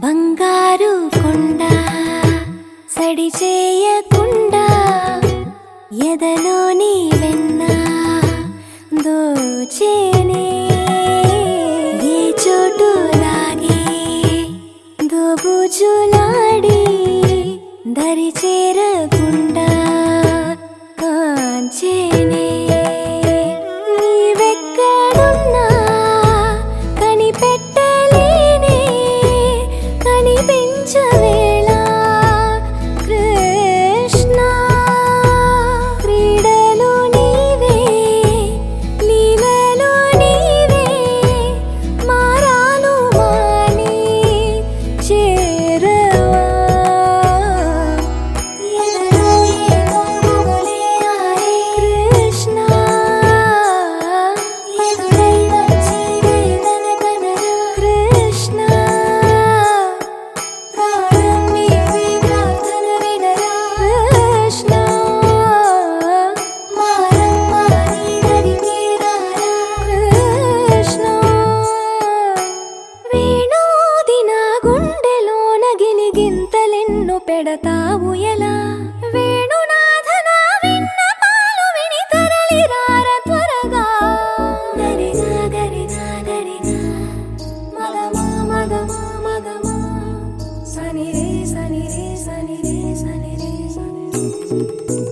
బంగారు కొండ సడి చేయకుండా ఎదలోని వెన్న దోచేనే ఏ చోటు లాగే దోబుజులాడి దరి చేరకుండా కాంచేనే నీవెక్కడున్నా కనిపెట్టలేనే కనిపించవేళ కృష్ణ క్రీడలు నీవే లీలలు నీవే మారాను మాని చేరవా ఎదలో ఏమో గుబులే ఆడే కృష్ణ ఎదురై వచ్చి వేదన కనరా కృష్ణ ప్రాణం నీవే ప్రార్థన వినరా కృష్ణ మారమ్మ నీ దరికి రారా కృష్ణ వేణోది నా గుండెలోన గిలిగింతలెన్ను పెడతావు ఎలా వేణునాథ నా విన్నపాలు విని తరలి రార త్వరగా గరిగా గరిగా గరిగా మగమా మగమా మగమా సని రే సని రే సని రే సని రే సని రే